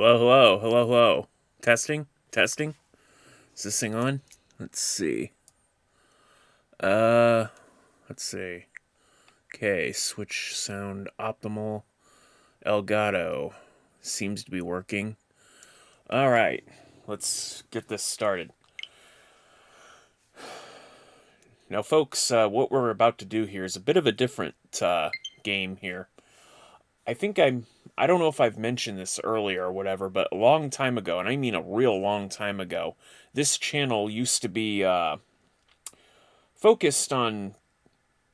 Hello, hello, hello, hello. Testing? Testing? Is this thing on? Let's see. Uh, let's see. Okay, switch sound optimal. Elgato. Seems to be working. Alright, let's get this started. Now, folks, what we're about to do here is a bit of a different game here. I don't know if I've mentioned this earlier or whatever, but a long time ago, and I mean a real long time ago, this channel used to be focused on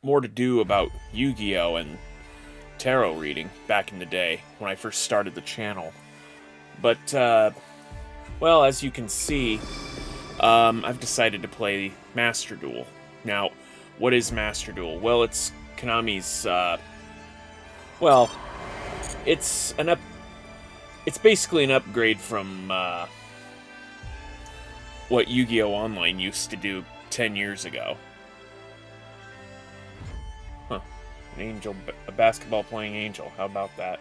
more to do about Yu-Gi-Oh! And tarot reading back in the day when I first started the channel. But, well, as you can see, I've decided to play Master Duel. Now, what is Master Duel? Well, it's Konami's, well, it's basically an upgrade from what YuGiOh Online used to do 10 years ago. Huh. An angel, a basketball playing angel. How about that?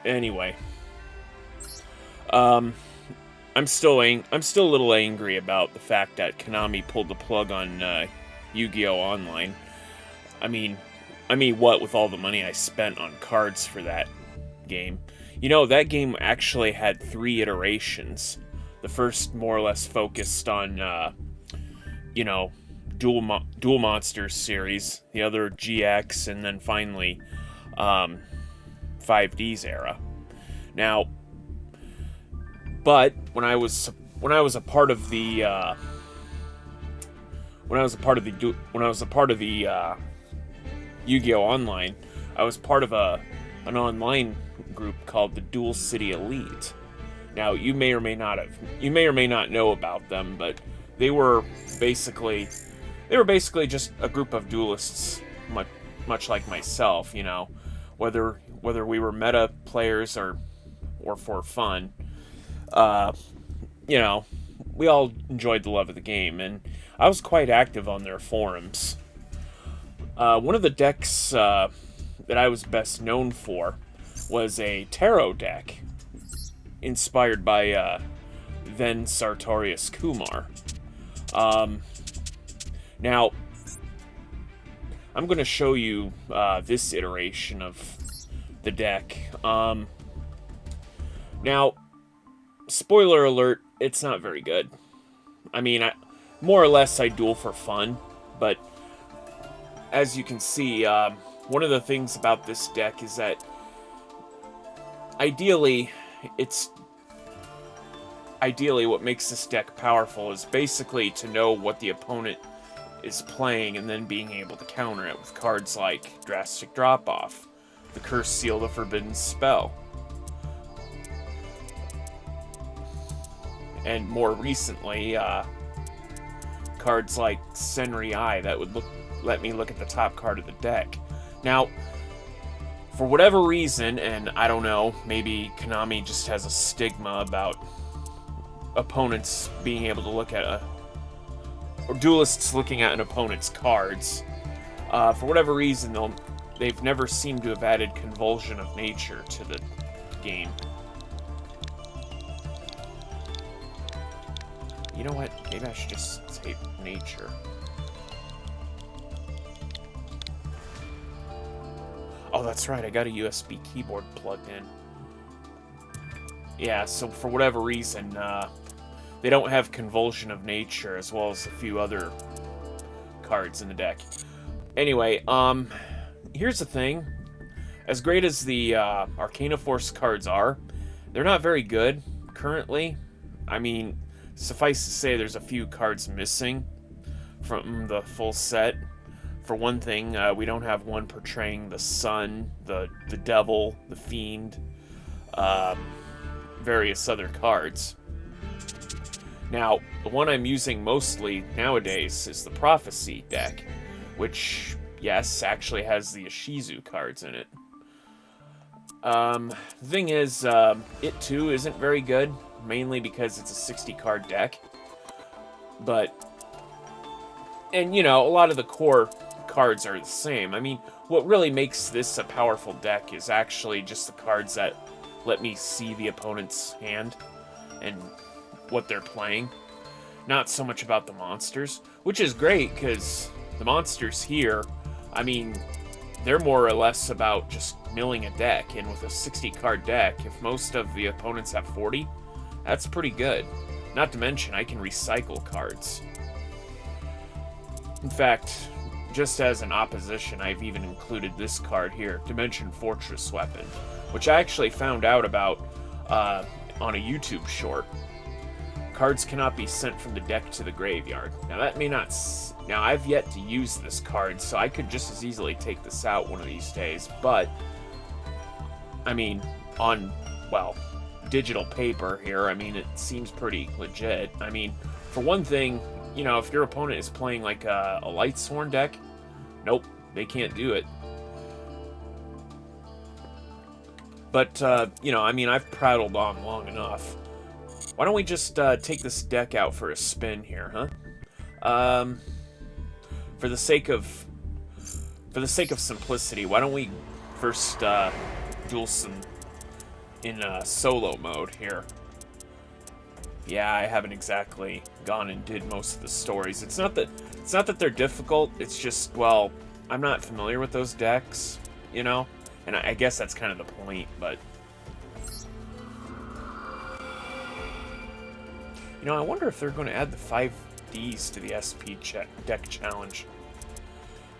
Anyway, I'm still a little angry about the fact that Konami pulled the plug on YuGiOh Online. I mean, what with all the money I spent on cards for that game? You know, that game actually had 3 iterations. The first more or less focused on, you know, Duel Monsters series. The other GX, and then finally, 5D's era. Now, but when I was a part of the YuGiOh Online, I was part of an online group called the Duel City Elite. Now, you may or may not know about them, but they were basically just a group of duelists, much like myself. You know, whether we were meta players or for fun, you know, we all enjoyed the love of the game, and I was quite active on their forums. One of the decks that I was best known for was a tarot deck inspired by then Sartorius Kumar. Now, I'm going to show you this iteration of the deck. Now, spoiler alert, it's not very good. I mean, more or less I duel for fun, but as you can see, one of the things about this deck is that ideally what makes this deck powerful is basically to know what the opponent is playing and then being able to counter it with cards like Drastic Drop-Off, the Cursed Seal, the Forbidden Spell, and more recently, cards like Senri Eye that would let me look at the top card of the deck. Now, for whatever reason, and I don't know, maybe Konami just has a stigma about opponents being able to look at or duelists looking at an opponent's cards. For whatever reason, they've never seemed to have added Convulsion of Nature to the game. You know what? Maybe I should just say Nature. Oh, that's right, I got a USB keyboard plugged in. Yeah, so for whatever reason, they don't have Convulsion of Nature, as well as a few other cards in the deck. Anyway, here's the thing. As great as the Arcana Force cards are, they're not very good currently. I mean, suffice to say, there's a few cards missing from the full set. For one thing, we don't have one portraying the Sun, the Devil, the Fiend, various other cards. Now, the one I'm using mostly nowadays is the Prophecy deck, which, yes, actually has the Ishizu cards in it. The thing is, it too isn't very good, mainly because it's a 60-card deck. And, you know, a lot of the core cards are the same. I mean, what really makes this a powerful deck is actually just the cards that let me see the opponent's hand and what they're playing. Not so much about the monsters, which is great, because the monsters here, I mean, they're more or less about just milling a deck, and with a 60-card deck, if most of the opponents have 40, that's pretty good. Not to mention, I can recycle cards. In fact, just as an opposition, I've even included this card here, Dimension Fortress Weapon, which I actually found out about on a YouTube short. Cards cannot be sent from the deck to the graveyard. Now that may not... Now I've yet to use this card, so I could just as easily take this out one of these days, but... I mean, on, well, digital paper here, I mean, it seems pretty legit. I mean, for one thing, you know, if your opponent is playing like a Lightsworn deck, nope, they can't do it. But, you know, I mean, I've prattled on long enough. Why don't we just take this deck out for a spin here, huh? For the sake of simplicity, why don't we first duel some in solo mode here? Yeah, I haven't exactly gone and did most of the stories. It's not that they're difficult. It's just, well, I'm not familiar with those decks, you know, and I guess that's kind of the point. But you know, I wonder if they're going to add the 5Ds to the SP deck challenge.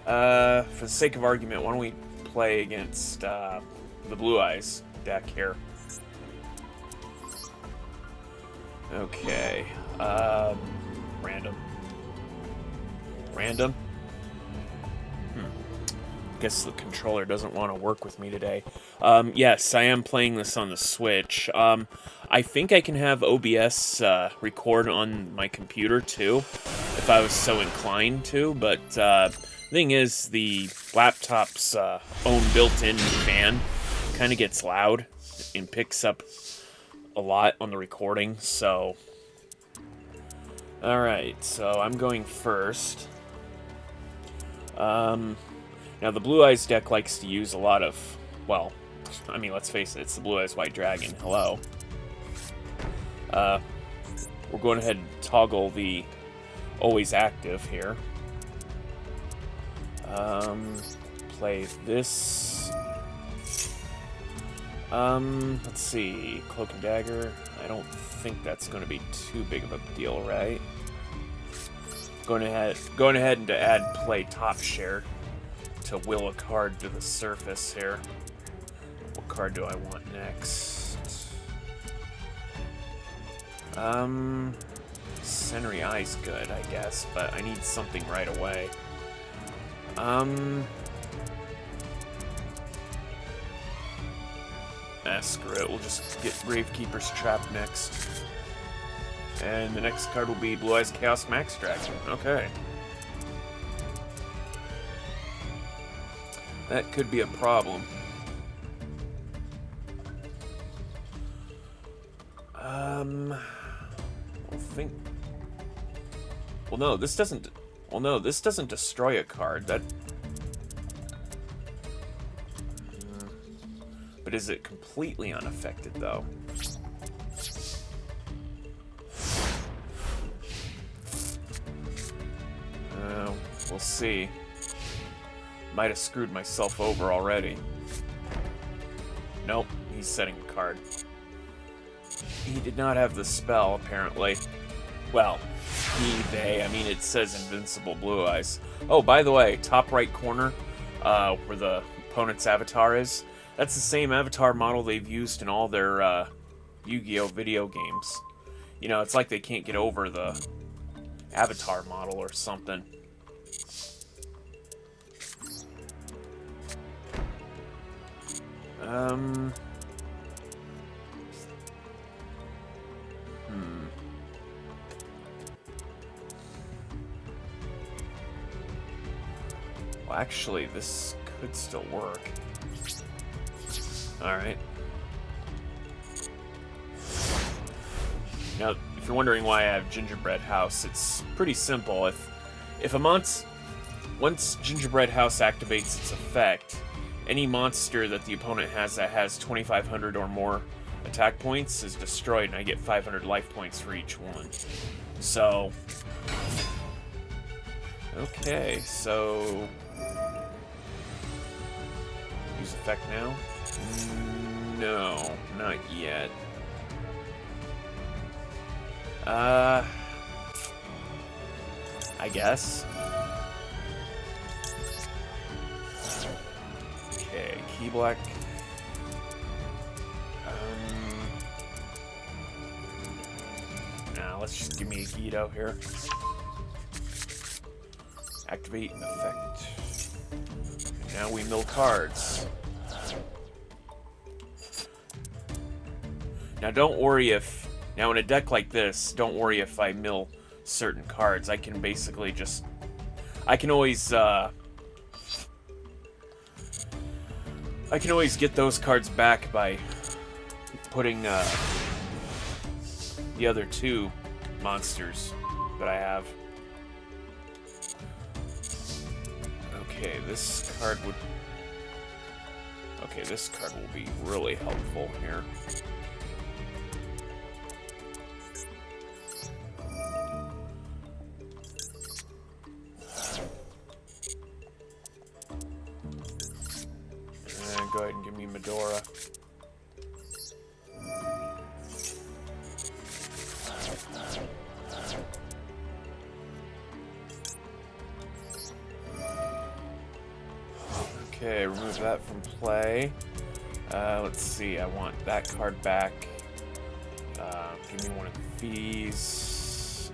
For the sake of argument, why don't we play against the Blue Eyes deck here? Okay. Random. Random? Guess the controller doesn't want to work with me today. Yes, I am playing this on the Switch. I think I can have OBS record on my computer too, if I was so inclined to, but the thing is, the laptop's own built-in fan kind of gets loud and picks up a lot on the recording, so... Alright, so I'm going first. Now, the Blue Eyes deck likes to use a lot of, well, I mean, let's face it, it's the Blue Eyes White Dragon. Hello. We're going ahead and toggle the always active here. Play this. Let's see, Cloak and Dagger. I don't think that's going to be too big of a deal, right? Going ahead and to add play Top Share to will a card to the surface here. What card do I want next? Senri Eye's good, I guess, but I need something right away. Screw it, we'll just get Gravekeeper's Trap next. And the next card will be Blue Eyes Chaos Max Dragon. Okay. That could be a problem. I think... Well, no, this doesn't... Well, no, this doesn't destroy a card. That... But is it completely unaffected, though? We'll see. Might have screwed myself over already. Nope, he's setting a card. He did not have the spell, apparently. Well, they, I mean, it says Invincible Blue Eyes. Oh, by the way, top right corner, where the opponent's avatar is, that's the same avatar model they've used in all their Yu-Gi-Oh! Video games. You know, it's like they can't get over the avatar model or something. Well, actually, this could still work. Alright. Now, if you're wondering why I have Gingerbread House, it's pretty simple. If a Once Gingerbread House activates its effect, any monster that the opponent has that has 2,500 or more attack points is destroyed, and I get 500 life points for each one. So... okay, so... use effect now? No, not yet. I guess. Okay, key black. Now let's just give me a YuGiOh here. Activate effect. And now we mill cards. Now don't worry if... now in a deck like this, don't worry if I mill certain cards. I can basically just... I can always get those cards back by putting the other two monsters that I have. Okay, this card would... okay, this card will be really helpful here. Go ahead and give me Medora. Okay, remove that from play. Let's see, I want that card back. Give me one of these.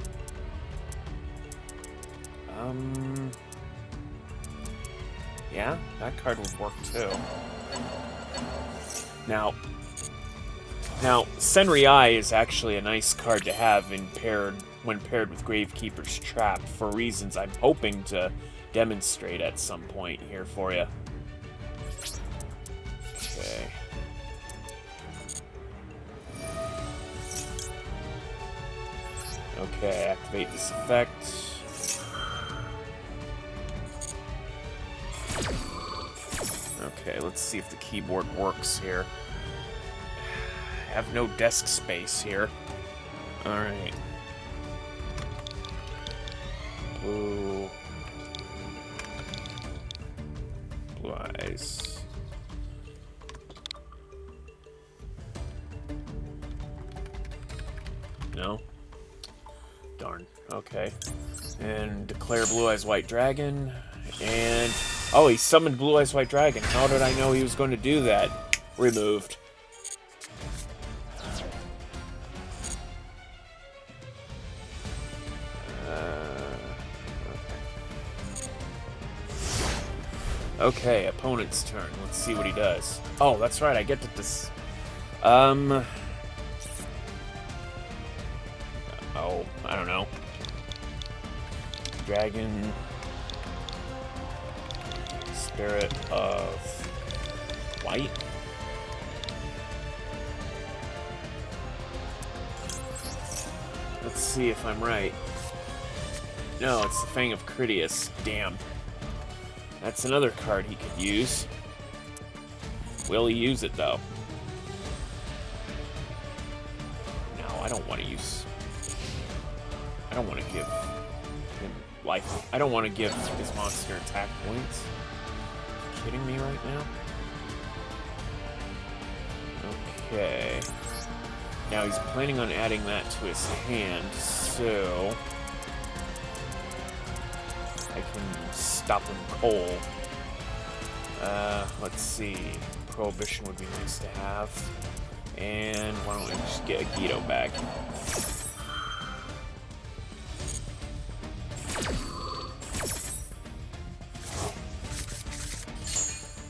Yeah, that card would work too. Now, Senri is actually a nice card to have when paired with Gravekeeper's Trap for reasons I'm hoping to demonstrate at some point here for you. Okay. Okay, activate this effect. Okay, let's see if the keyboard works here. I have no desk space here. Alright. Blue eyes. No? Darn. Okay. And declare Blue Eyes White Dragon. And... oh, he summoned Blue Eyes White Dragon. How did I know he was going to do that? Removed. Okay, opponent's turn. Let's see what he does. Oh, that's right, I get to this. Oh, I don't know. Dragon. Spirit of White. Let's see if I'm right. No, it's the Fang of Critias. Damn. That's another card he could use. Will he use it, though? No, I don't want to use... I don't want to give him life. I don't want to give his monster attack points. Are you kidding me right now? Okay. Now he's planning on adding that to his hand, so... I can stop him cold. Let's see. Prohibition would be nice to have. And why don't we just get a YuGiOh back?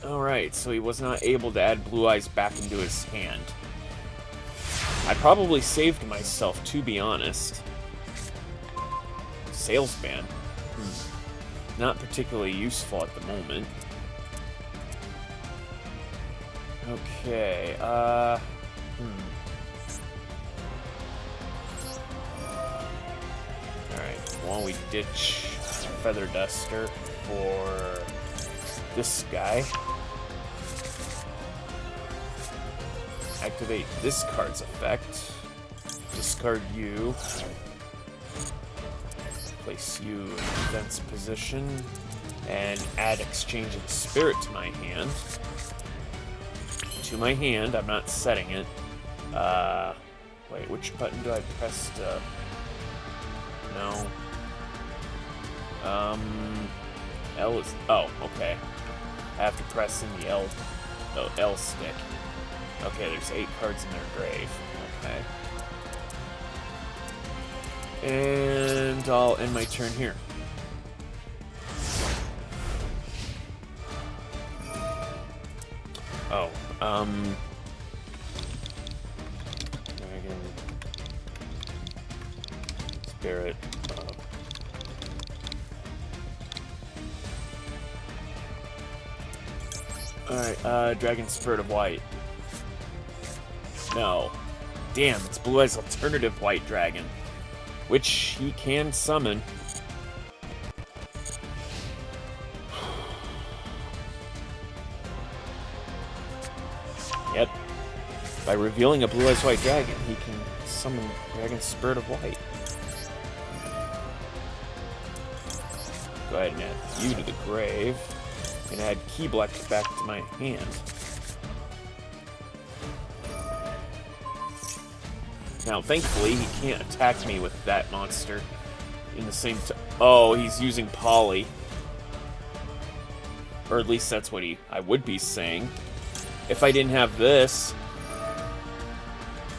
Alright, so he was not able to add Blue Eyes back into his hand. I probably saved myself, to be honest. Sales ban. Not particularly useful at the moment. Okay, Alright, while we ditch Feather Duster, for this guy. Activate this card's effect. Discard you. Place you in defense position. And add Exchanging Spirit to my hand. I'm not setting it. Wait, which button do I press to... No. L is... Oh, okay. I have to press in the L stick. Okay, there's 8 cards in their grave. Okay. And I'll end my turn here. Oh, Dragon... Spirit... Alright, Dragon Spirit of White. No. Damn, it's Blue Eyes Alternative White Dragon. Which he can summon. Yep. By revealing a Blue Eyes White Dragon, he can summon Dragon Spirit of White. Go ahead and add you to the grave. And add Keyblech back to my hand. Now, thankfully, he can't attack me with that monster in the same time. Oh, he's using Poly. Or at least that's what I would be saying. If I didn't have this.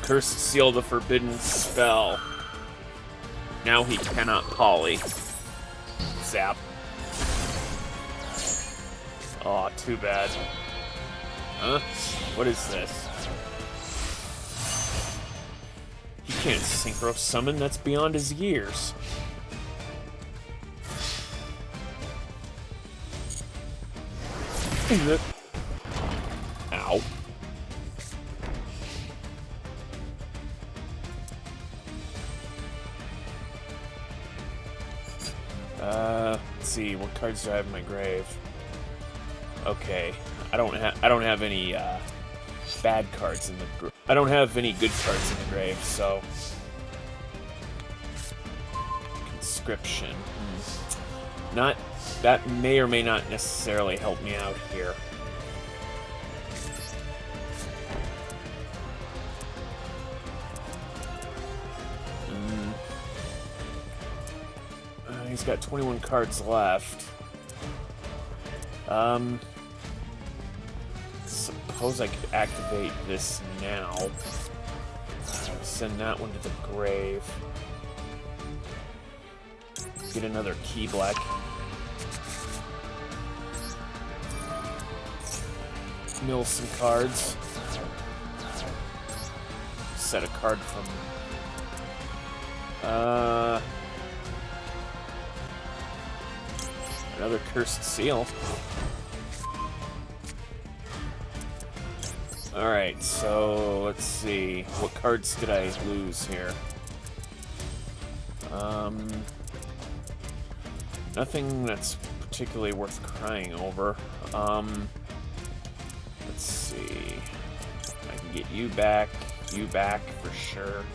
Cursed Seal, the Forbidden Spell. Now he cannot Poly. Zap. Aw, too bad. Huh? What is this? He can't Synchro Summon, that's beyond his years. Ow. Let's see, what cards do I have in my grave? Okay, I don't have any bad cards in the I don't have any good cards in the grave, so Conscription. Not that may or may not necessarily help me out here. He's got 21 cards left. Suppose I could activate this now. Send that one to the grave. Get another Keyblech. Mill some cards. Set a card from... Another Cursed Seal. Alright, so let's see. What cards did I lose here? Nothing that's particularly worth crying over. Let's see. I can get you back for sure.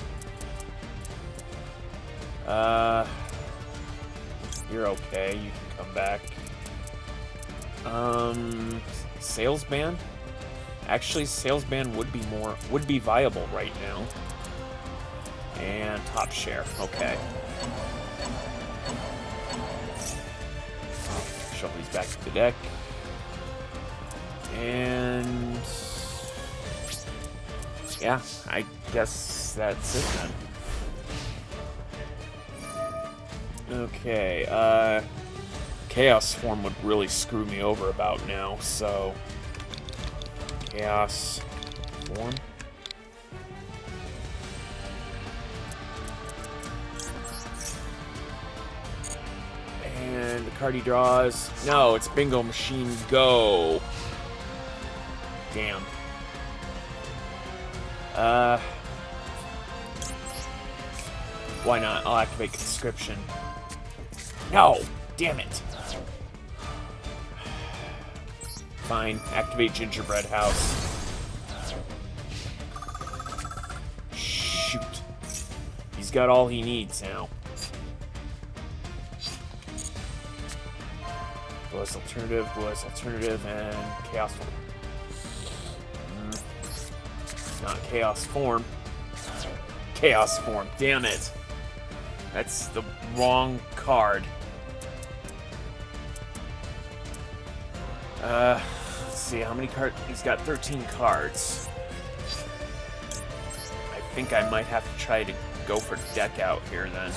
You're okay, you can come back. Salesman? Actually, Salesman would be viable right now. And Top Share, okay. Shuffle these back to the deck. And yeah, I guess that's it then. Okay, Chaos Form would really screw me over about now, so Chaos Form. And the card he draws. No, it's Bingo Machine Go. Damn. Why not? I'll activate Conscription. No! Damn it. Fine. Activate Gingerbread House. Shoot. He's got all he needs now. Duelist Alternative, and Chaos Form. Not Chaos Form. Chaos Form, damn it. That's the wrong card. Let's see, how many cards? He's got 13 cards. I think I might have to try to go for deck out here then.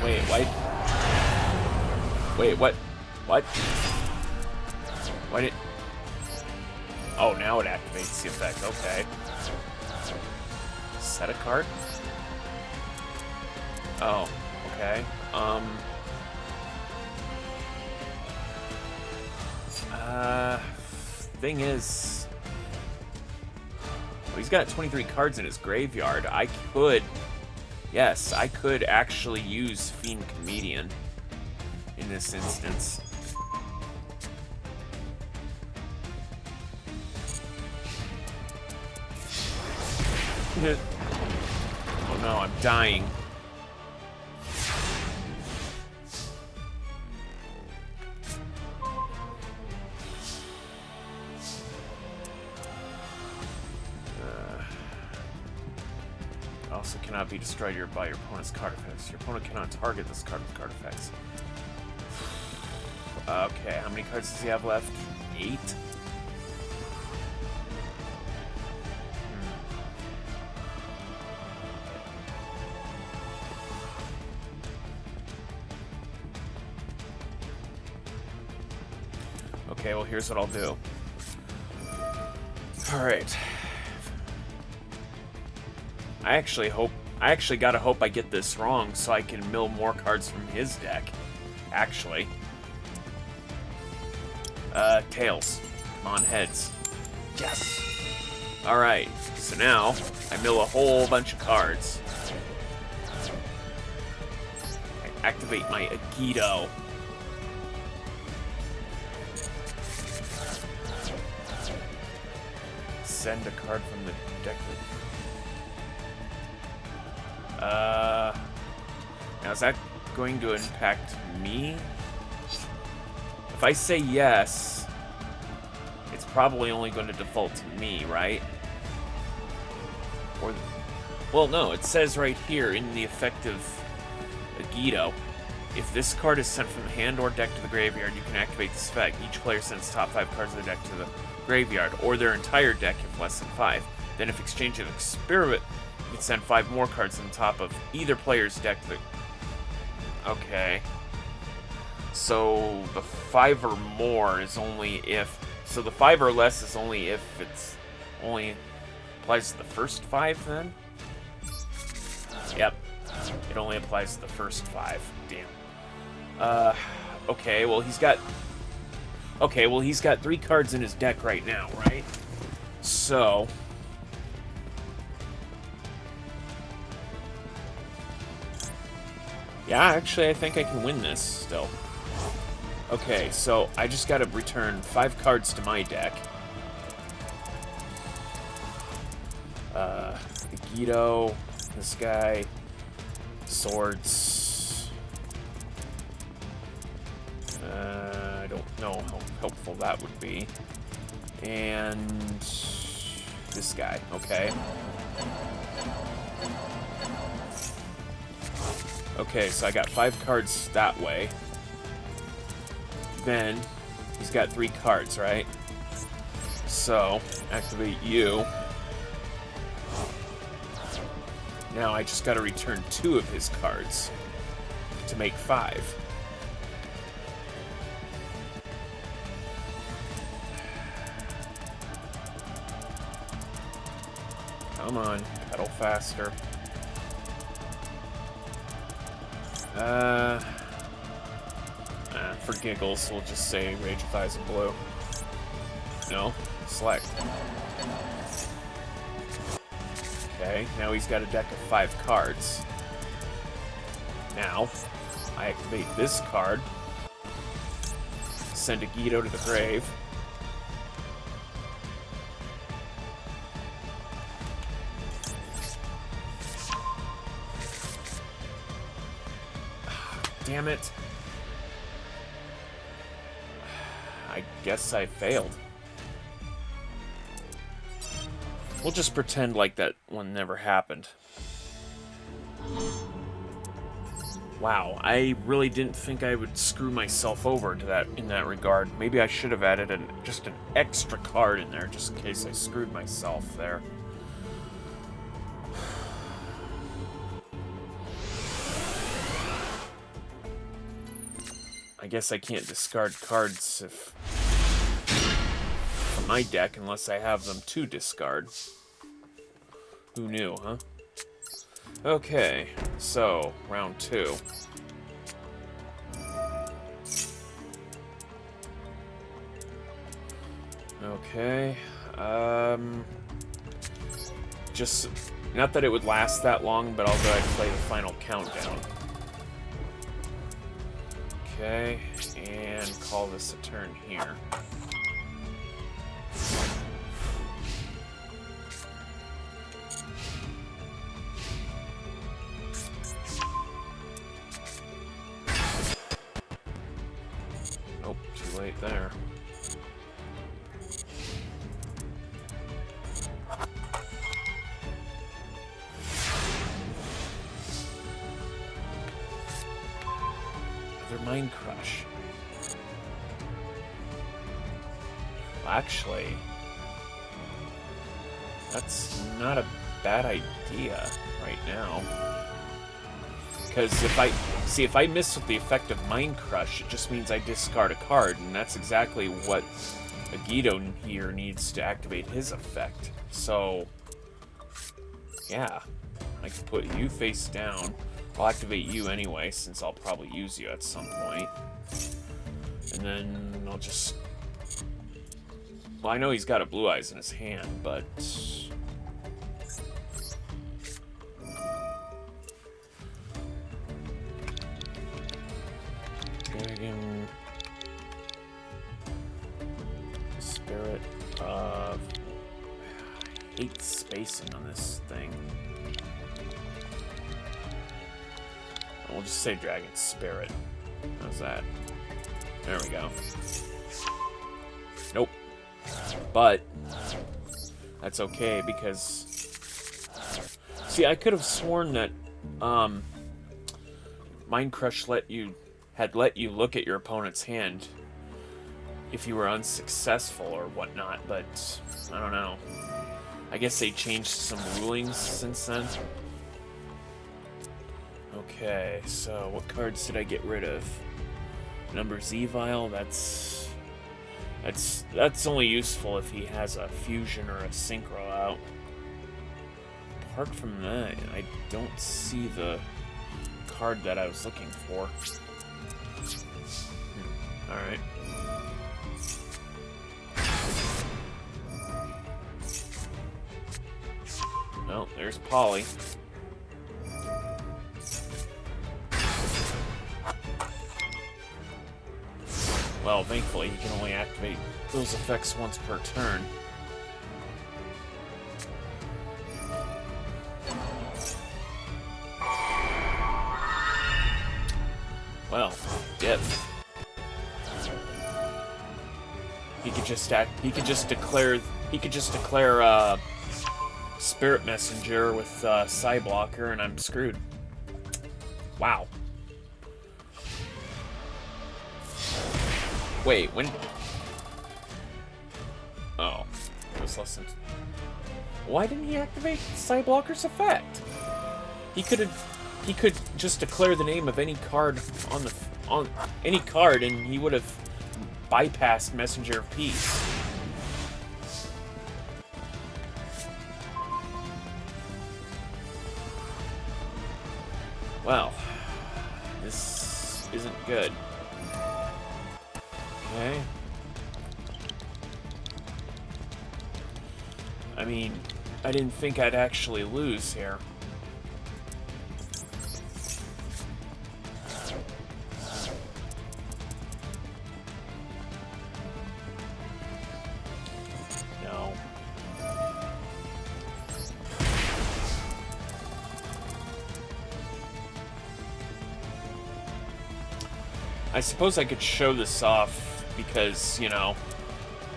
Wait, what? Wait, what? What? Why did... Oh, now it activates the effect. Okay. Set a card? Oh, okay. Thing is... Well, he's got 23 cards in his graveyard. I could... Yes, I could actually use Fiend Comedian in this instance. Oh no, I'm dying. Also cannot be destroyed by your opponent's card effects. Your opponent cannot target this card with card effects. Okay, how many cards does he have left? 8? Okay, well here's what I'll do. Alright. I actually gotta hope I get this wrong so I can mill more cards from his deck. Actually. Tails. Come on, heads. Yes! Alright, so now I mill a whole bunch of cards. I activate my YuGiOh. Send a card from the deck. Now is that going to impact me? If I say yes, it's probably only going to default to me, right? Or, well, no, it says right here in the effective YuGiOh, if this card is sent from the hand or deck to the graveyard, you can activate this effect. Each player sends top 5 cards of the deck to the graveyard, or their entire deck if less than 5. Then if exchanged an experiment, you can send 5 more cards on top of either player's deck to the... Okay. So the 5 or more is only if... So the 5 or less is only if it's only applies to the first 5 then? Yep. It only applies to the first 5. Damn. Okay, well he's got... Okay, well he's got 3 cards in his deck right now, right? So... Yeah, actually, I think I can win this still. Okay, so I just gotta return 5 cards to my deck. YuGiOh, this guy, swords. I don't know how helpful that would be. And this guy, okay. Okay, so I got 5 cards that way. Then, he's got 3 cards, right? So, activate you. Now I just gotta return 2 of his cards to make 5. Come on, pedal faster. for giggles, we'll just say Rage with Eyes of Blue. No? Select. Okay, now he's got a deck of 5 cards. Now, I activate this card, send a YuGiOh to the grave. Damn it. I guess I failed. We'll just pretend like that one never happened. Wow, I really didn't think I would screw myself over in that regard. Maybe I should have added just an extra card in there, just in case I screwed myself there. I guess I can't discard cards from my deck unless I have them to discard. Who knew, huh? Okay, so, round 2. Okay, just, not that it would last that long, but I'll go ahead and play the final countdown. Okay, and call this a turn here. Nope, too late there. Another Mind Crush. Well, actually, that's not a bad idea right now. Because if I miss with the effect of Mind Crush, it just means I discard a card, and that's exactly what a YuGiOh here needs to activate his effect. So, yeah, I can put you face down. I'll activate you anyway, since I'll probably use you at some point. And then I'll just... Well, I know he's got a Blue Eyes in his hand, but... Dragon... Spirit of... I hate spacing on this thing. We'll just say Dragon Spirit. How's that? There we go. Nope. But that's okay because see, I could have sworn that Mind Crush had let you look at your opponent's hand if you were unsuccessful or whatnot, but I don't know. I guess they changed some rulings since then. Okay, so what cards did I get rid of? Numbers Evile, that's only useful if he has a fusion or a synchro out. Apart from that, I don't see the card that I was looking for. Alright. Well, there's Polly. Well, thankfully, he can only activate those effects once per turn. Well, yep. He could just declare Spirit Messenger with Psy Blocker, and I'm screwed. Wow. Wait, when... Oh, it was less than... Why didn't he activate Psy Blocker's effect? He could just declare the name of any card on any card, and he would have bypassed Messenger of Peace. Well, this isn't good. Okay. I mean, I didn't think I'd actually lose here. No. I suppose I could show this off because, you know,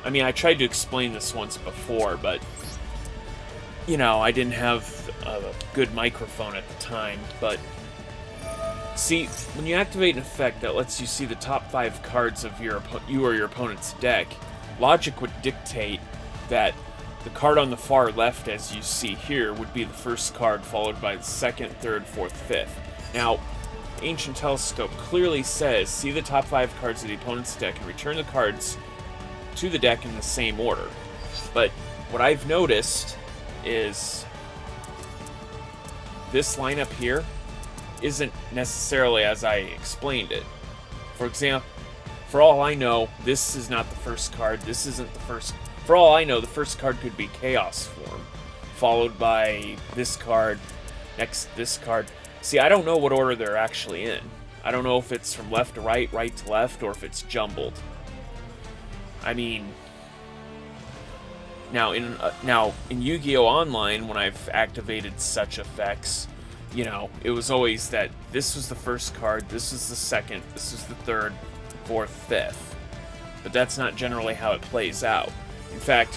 I mean, I tried to explain this once before, but, you know, I didn't have a good microphone at the time, but see, when you activate an effect that lets you see the top 5 cards of you or your opponent's deck, logic would dictate that the card on the far left, as you see here, would be the first card, followed by the second, third, fourth, fifth. Now, Ancient Telescope clearly says, see the top 5 cards of the opponent's deck and return the cards to the deck in the same order. But what I've noticed is this lineup here isn't necessarily as I explained it. For example, for all I know, this is not the first card. This isn't the first. For all I know, the first card could be Chaos Form, followed by this card, next this card. See, I don't know what order they're actually in. I don't know if it's from left to right, right to left, or if it's jumbled. I mean, now in YuGiOh Online, when I've activated such effects, you know, it was always that this was the first card, this was the second, this is the third, fourth, fifth. But that's not generally how it plays out. In fact,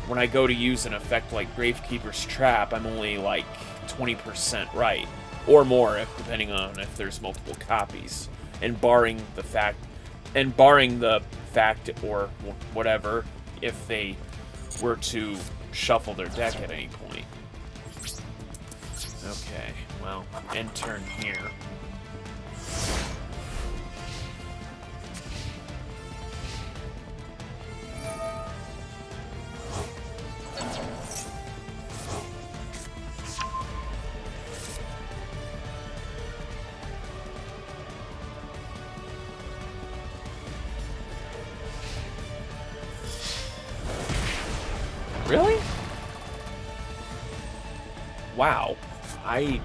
when I go to use an effect like Gravekeeper's Trap, I'm only like 20% right. Or more, depending on if there's multiple copies. And barring the fact or whatever, if they were to shuffle their deck at any point. Okay, well, end turn here. Really? Wow. I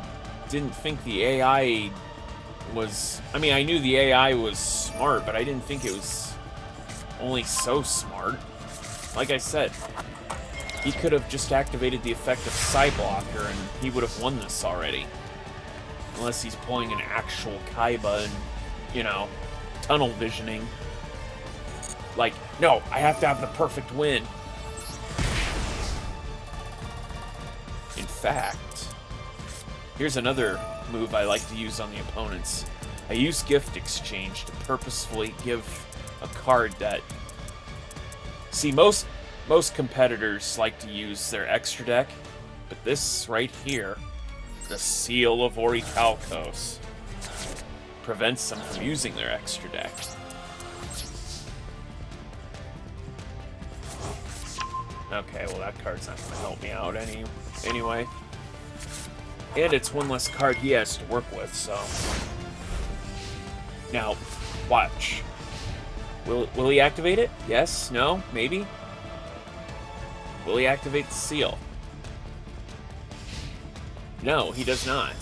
didn't think the AI was... I mean, I knew the AI was smart, but I didn't think it was only so smart. Like I said, he could have just activated the effect of Psyblocker and he would have won this already. Unless he's pulling an actual Kaiba and, you know, tunnel visioning. Like, no, I have to have the perfect win. In fact, here's another move I like to use on the opponents. I use Gift Exchange to purposefully give a card that... See, most competitors like to use their extra deck, but this right here, the Seal of Orichalcos, prevents them from using their extra deck. Okay, well that card's not going to help me out anyway. And it's one less card he has to work with, so... Now, watch. Will he activate it? Yes? No? Maybe? Will he activate the seal? No, he does not.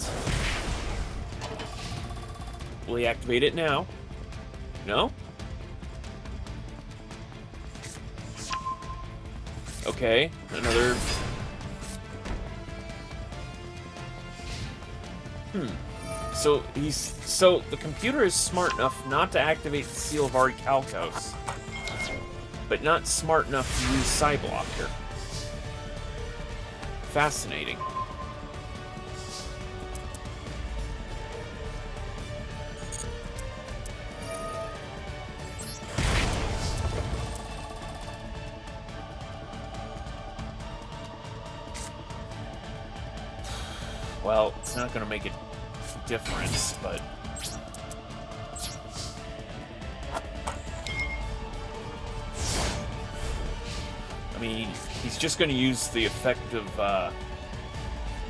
Will he activate it now? No? Okay, another... So the computer is smart enough not to activate the Seal of Orichalcos, but not smart enough to use Psyblocker. Fascinating. Well, it's not going to make a difference, but... I mean, he's just going to use the effect of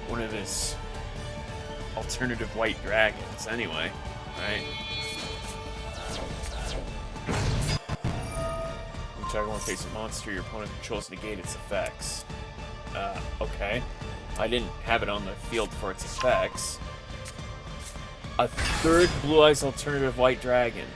one of his alternative white dragons anyway, right? Target one face a monster your opponent controls negate its effects. Okay. I didn't have it on the field for its effects. A third Blue Eyes alternative White Dragon.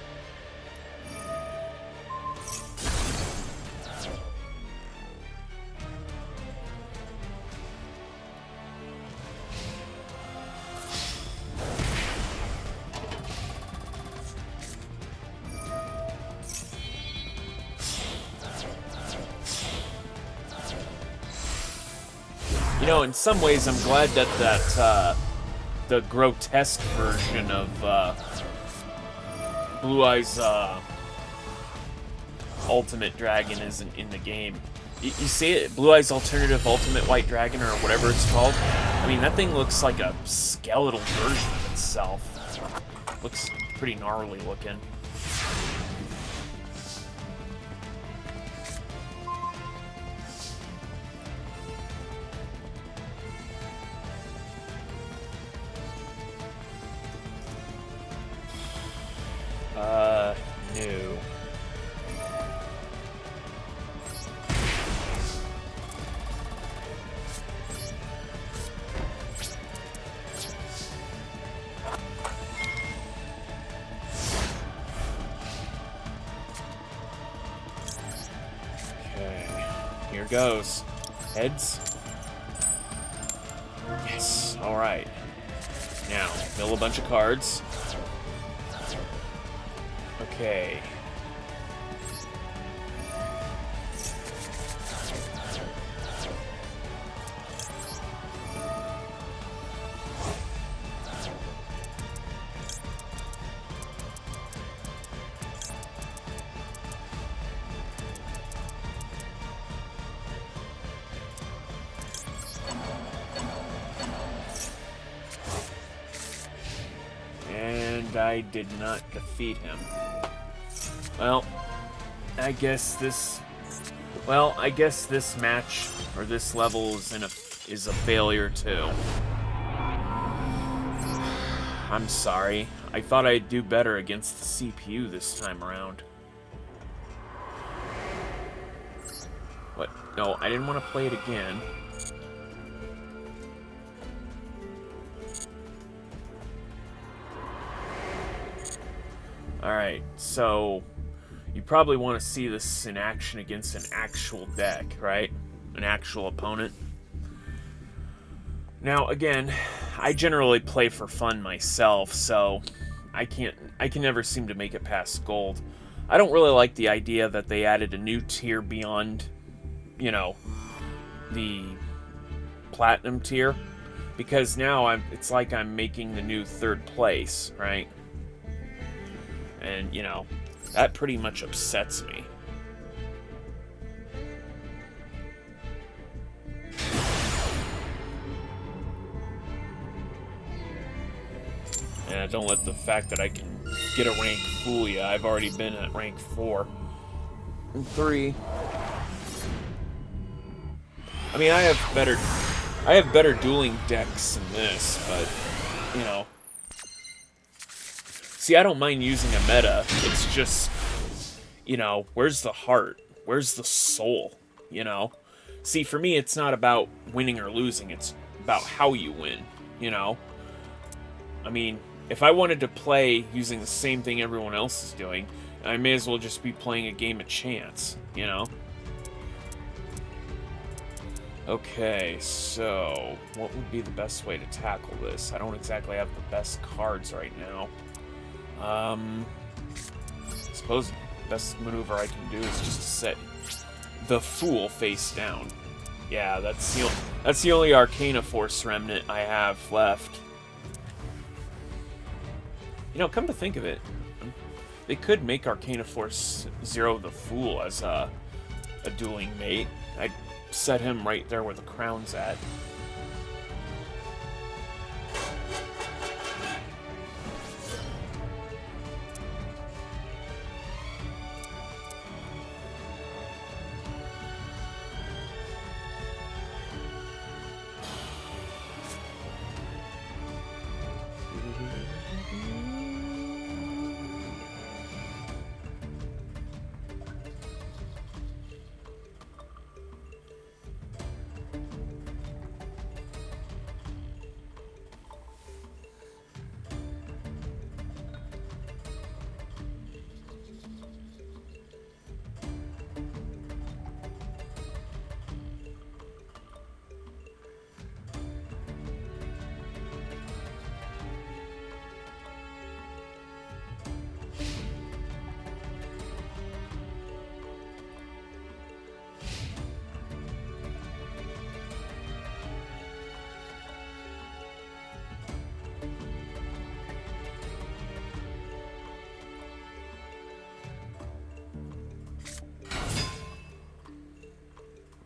You know, in some ways, I'm glad that the grotesque version of Blue Eyes Ultimate Dragon isn't in the game. You see it, Blue Eyes Alternative Ultimate White Dragon, or whatever it's called. I mean, that thing looks like a skeletal version of itself. Looks pretty gnarly looking. No. Okay, here goes. Heads. Yes, alright. Now, mill a bunch of cards. Okay. And I did not defeat him. Well, I guess this match or this level is a failure too. I'm sorry. I thought I'd do better against the CPU this time around. What? No, I didn't want to play it again. Alright, so you probably want to see this in action against an actual deck, right? An actual opponent. Now, again, I generally play for fun myself, so I can never seem to make it past gold. I don't really like the idea that they added a new tier beyond, you know, the platinum tier, because now it's like I'm making the new third place, right? And, you know, that pretty much upsets me. And don't let the fact that I can get a rank fool you. I've already been at rank 4 and 3. I mean, I have better dueling decks than this, but you know. See, I don't mind using a meta. It's just, you know, where's the heart? Where's the soul? You know? See, for me, it's not about winning or losing. It's about how you win, you know? I mean, if I wanted to play using the same thing everyone else is doing, I may as well just be playing a game of chance, you know? Okay, so what would be the best way to tackle this? I don't exactly have the best cards right now. I suppose the best maneuver I can do is just to set the Fool face down. Yeah, that's the only Arcana Force remnant I have left. You know, come to think of it, they could make Arcana Force Zero the Fool as a dueling mate. I'd set him right there where the crown's at.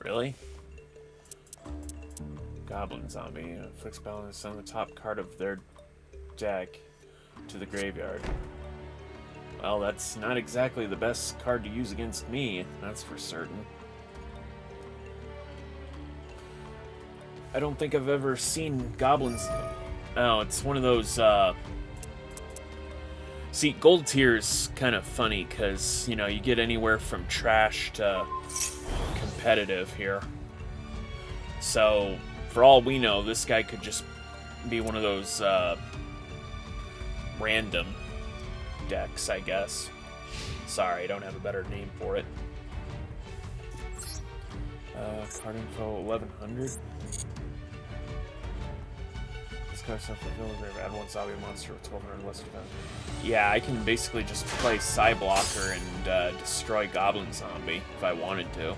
Really? Goblin Zombie. Inflicts balance on the top card of their deck to the graveyard. Well, that's not exactly the best card to use against me, that's for certain. I don't think I've ever seen goblins... Oh, it's one of those, See, gold tier's kind of funny, because, you know, you get anywhere from trash to competitive here. So, for all we know, this guy could just be one of those, random decks, I guess. Sorry, I don't have a better name for it. Card info, 1100. Add one zombie monster with 1200 less defense. Yeah, I can basically just play Psy Blocker and destroy Goblin Zombie if I wanted to.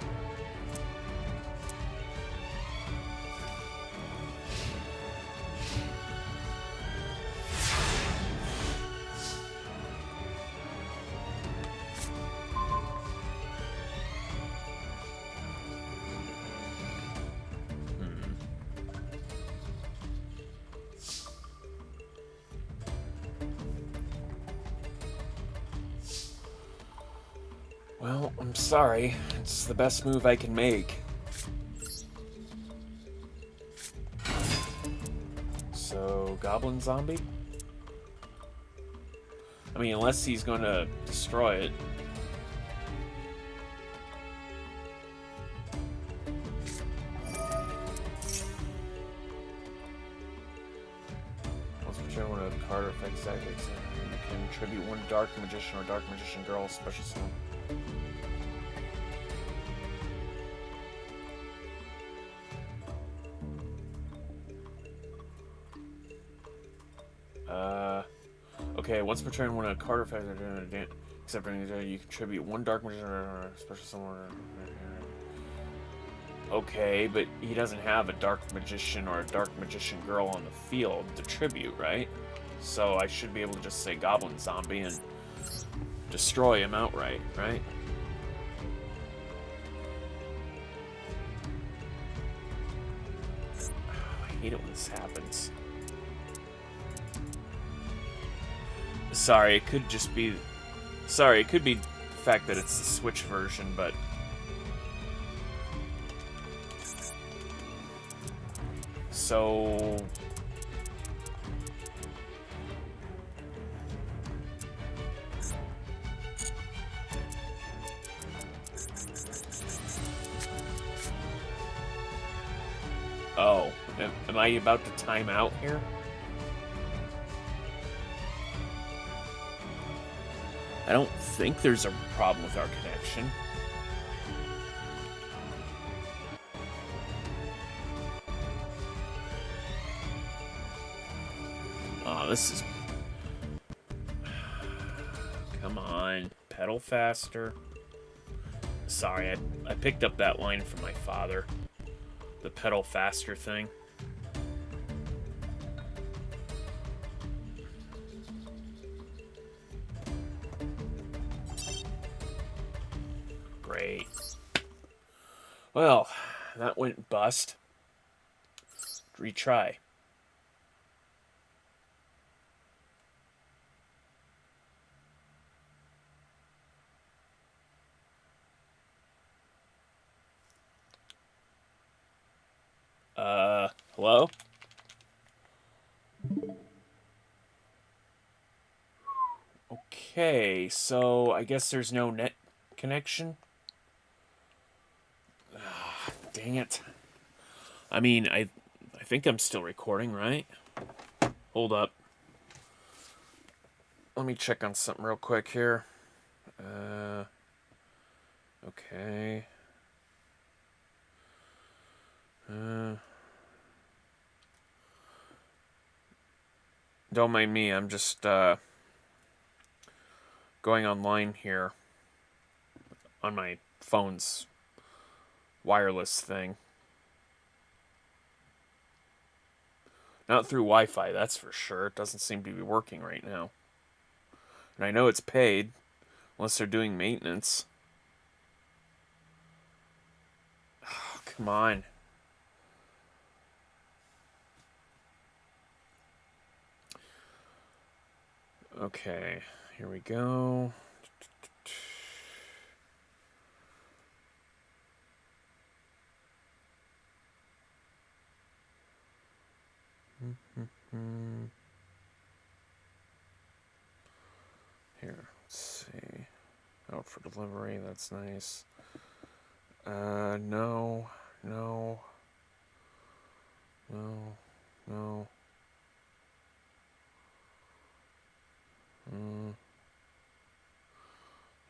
Well, I'm sorry. It's the best move I can make. So, Goblin Zombie? I mean, unless he's going to destroy it. Once per turn, when a card affects that, you can tribute one Dark Magician or Dark Magician Girl special summon. Okay, once per turn, when a card effect except you contribute one Dark Magician or special summon. Okay, but he doesn't have a Dark Magician or a Dark Magician Girl on the field to tribute, right? So I should be able to just say Goblin Zombie and destroy him outright, right? Oh, I hate it when this happens. Sorry, it could just be... Sorry, it could be the fact that it's the Switch version, but... So... Oh, am I about to time out here? I don't think there's a problem with our connection. Oh, this is... Come on, pedal faster. Sorry, I picked up that line from my father. The pedal faster thing. Great. Well, that went bust. Retry. Hello? Okay, so I guess there's no net connection. Ah, dang it. I mean, I think I'm still recording, right? Hold up. Let me check on something real quick here. Okay. Don't mind me, I'm just going online here on my phone's wireless thing. Not through Wi-Fi, that's for sure. It doesn't seem to be working right now. And I know it's paid, unless they're doing maintenance. Oh, Come on. Okay, here we go. Here, let's see. Out for delivery, that's nice. No. No. No. No.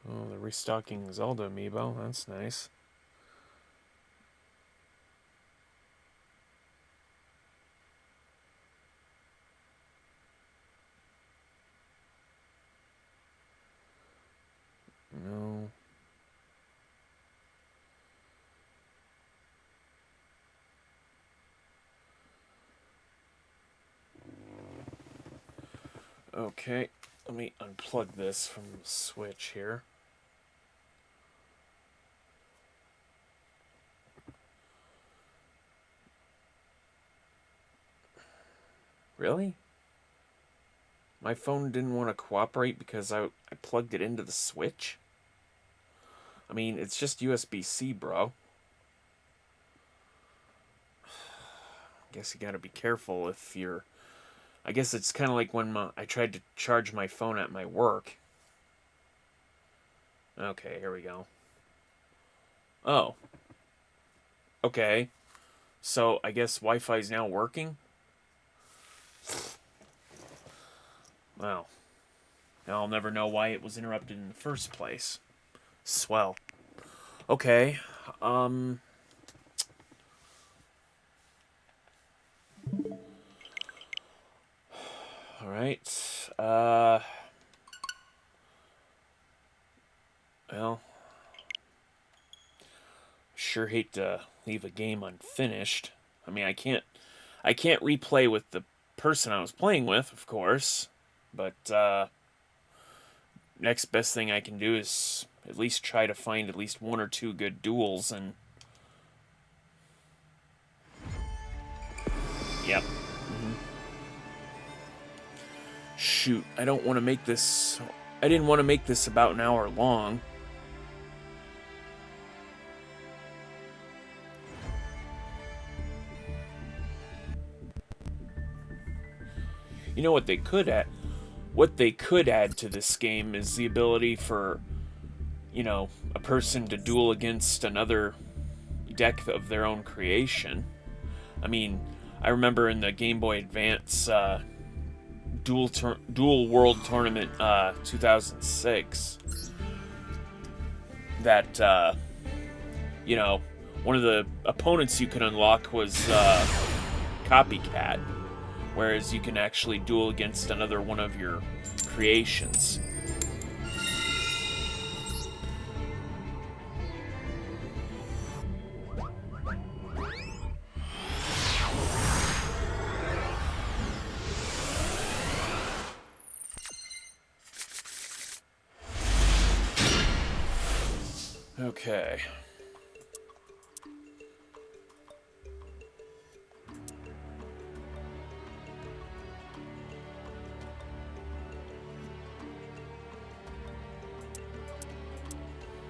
Oh, they're restocking Zelda amiibo. That's nice. No. Okay, let me unplug this from the Switch here. Really? My phone didn't want to cooperate because I plugged it into the Switch? I mean, it's just USB-C, bro. I guess you gotta be careful if you're... I guess it's kind of like when I tried to charge my phone at my work. Okay, here we go. Oh. Okay. So, I guess Wi-Fi is now working? Well, I'll never know why it was interrupted in the first place. Swell. Okay, alright, well, sure hate to leave a game unfinished. I mean, I can't replay with the person I was playing with, of course, but, next best thing I can do is at least try to find at least one or two good duels, and... Yep. Shoot, I don't want to make this... I didn't want to make this about an hour long. You know what they could add? What they could add to this game is the ability for, you know, a person to duel against another deck of their own creation. I mean, I remember in the Game Boy Advance Duel World Tournament 2006 that, you know, one of the opponents you could unlock was Copycat, whereas you can actually duel against another one of your creations. Okay.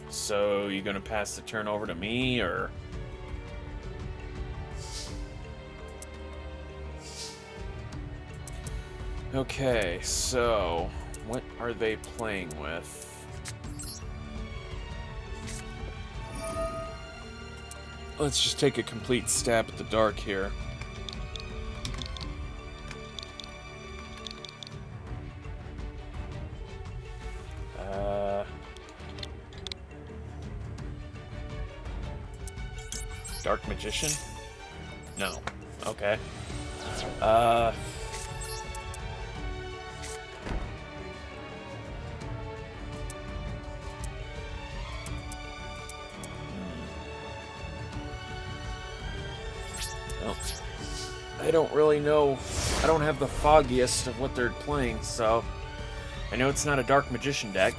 So, you gonna pass the turn over to me, or... Okay, so... what are they playing with? Let's just take a complete stab at the dark here. Dark Magician? No. Okay. Well, I don't really know. I don't have the foggiest of what they're playing, so... I know it's not a Dark Magician deck.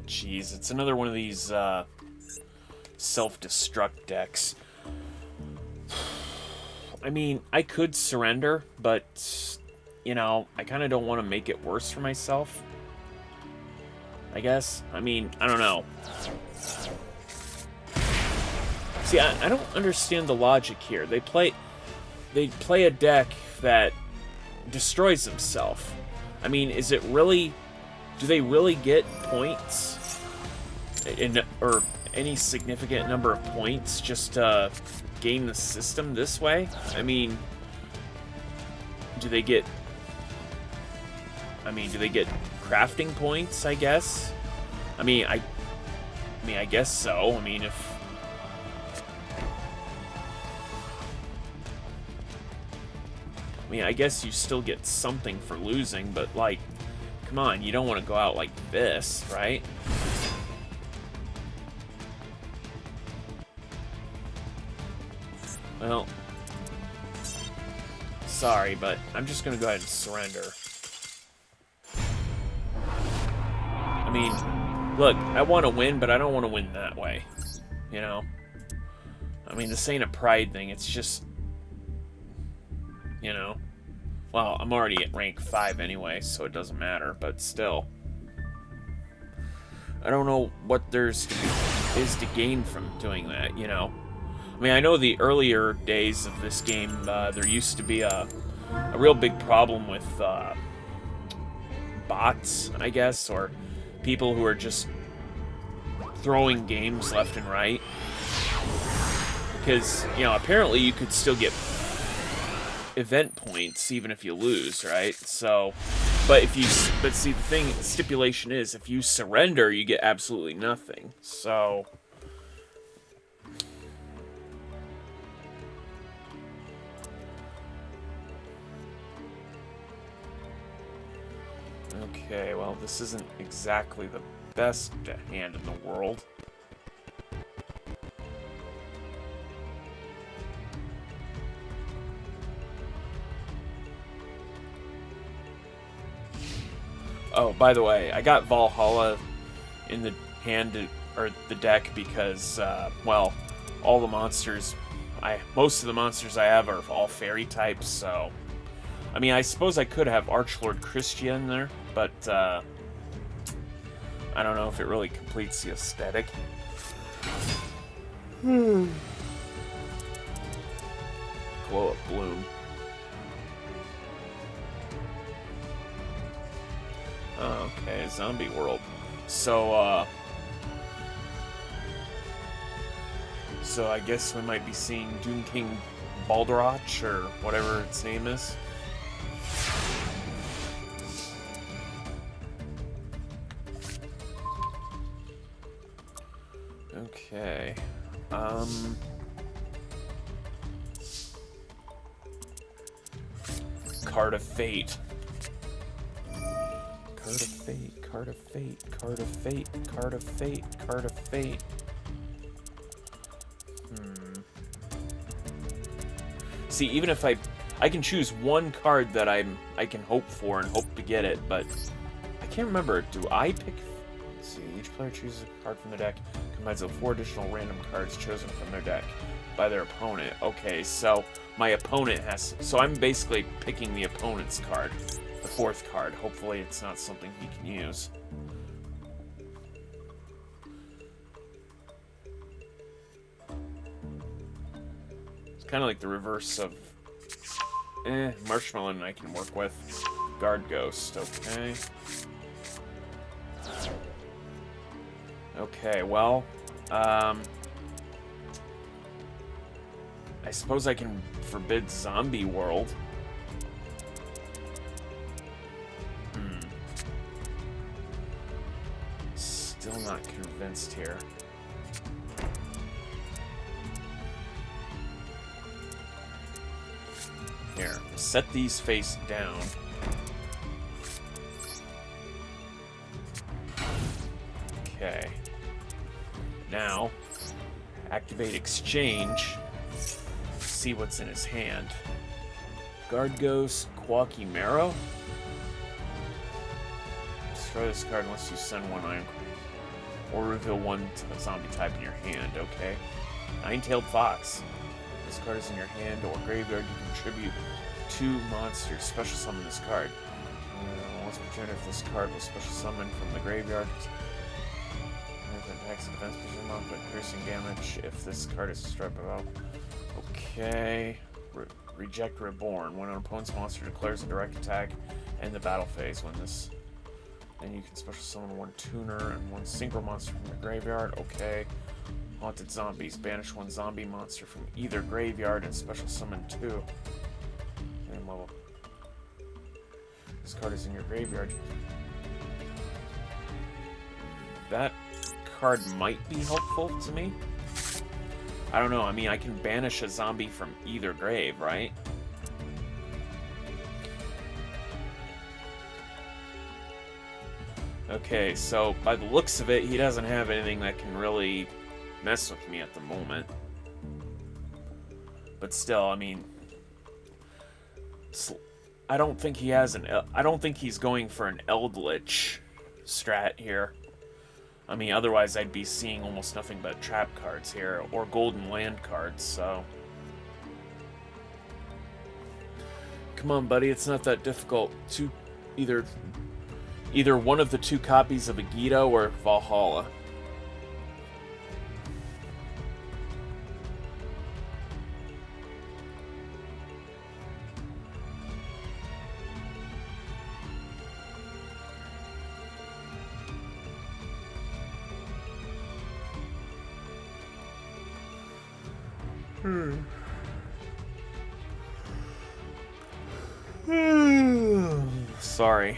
Jeez, it's another one of these self-destruct decks. I mean, I could surrender, but, you know, I kind of don't want to make it worse for myself. I guess. I mean, I don't know. See, I don't understand the logic here. They play a deck that destroys himself. I mean, is it really... Do they really get points? Or any significant number of points just to game the system this way? I mean, do they get... do they get crafting points, I guess? I mean, I guess so. I mean, if... I guess you still get something for losing, but, like, come on, you don't want to go out like this, right? Well, sorry, but I'm just going to go ahead and surrender. I mean, look, I want to win, but I don't want to win that way, you know? I mean, this ain't a pride thing, it's just... You know, well, I'm already at rank 5 anyway, so it doesn't matter, but still. I don't know what is to gain from doing that, you know. I mean, I know the earlier days of this game, there used to be a real big problem with bots, I guess, or people who are just throwing games left and right. Because, you know, apparently you could still get event points even if you lose, right? So, but see, the stipulation is if you surrender, you get absolutely nothing. So, okay, well, this isn't exactly the best hand in the world. Oh, by the way, I got Valhalla in the hand, or the deck because, well, all the monsters, most of the monsters I have are all fairy types, so, I mean, I suppose I could have Archlord Christia in there, but, I don't know if it really completes the aesthetic. Glow Up Bloom. Okay, Zombie World. So, so I guess we might be seeing Doom King Balderach, or whatever its name is. Okay. Card of Fate. Card of Fate, Card of Fate, Card of Fate, Card of Fate, Card of Fate. See, even if I can choose one card that I can hope for and hope to get it, but I can't remember. Do I pick? Let's see. Each player chooses a card from the deck, combines with 4 additional random cards chosen from their deck by their opponent. Okay, so my opponent has. So I'm basically picking the opponent's card. The 4th card. Hopefully it's not something he can use. It's kind of like the reverse of... Marshmallow I can work with. Guard Ghost, okay. Okay, well... I suppose I can forbid Zombie World. Still not convinced here. Here, set these face down. Okay. Now, activate exchange. See what's in his hand. Guard Ghost, Quacky Marrow. destroy this card unless you send one iron or reveal one zombie type in your hand. Okay. Nine-tailed fox. This card is in your hand or graveyard. You contribute 2 monsters. Special summon this card. Once per turn, if this card was special summoned from the graveyard, attacks and defense position on, but piercing damage if this card is destroyed by battle. Okay. Reject Reborn. When an opponent's monster declares a direct attack in the battle phase, when this, then you can special summon 1 tuner and 1 synchro monster from the graveyard. Okay. Haunted Zombies. Banish 1 zombie monster from either graveyard and special summon 2. Same level. This card is in your graveyard. That card might be helpful to me. I don't know. I mean, I can banish a zombie from either grave, right? Okay, so by the looks of it, he doesn't have anything that can really mess with me at the moment. But still, I mean, I don't think he has I don't think he's going for an Eldritch strat here. I mean, otherwise I'd be seeing almost nothing but trap cards here, or golden land cards, so. Come on, buddy, it's not that difficult. Either one of the 2 copies of YuGiOh or Valhalla. Sorry.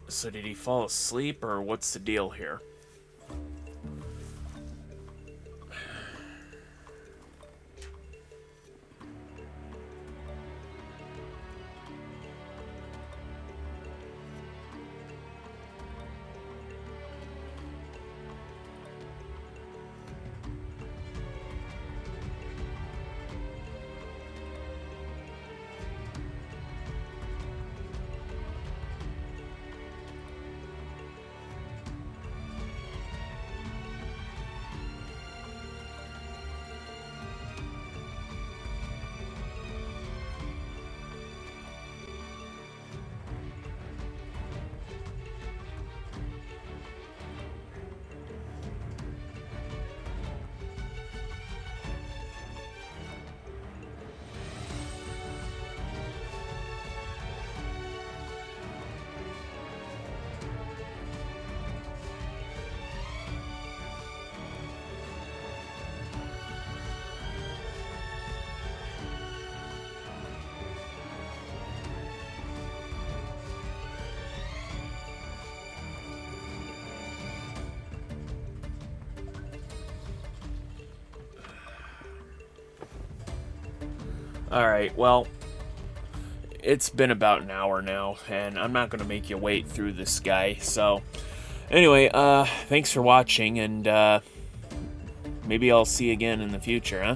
So did he fall asleep, or what's the deal here? Alright, well, it's been about an hour now, and I'm not going to make you wait through this guy, so, anyway, thanks for watching, and, maybe I'll see you again in the future, huh?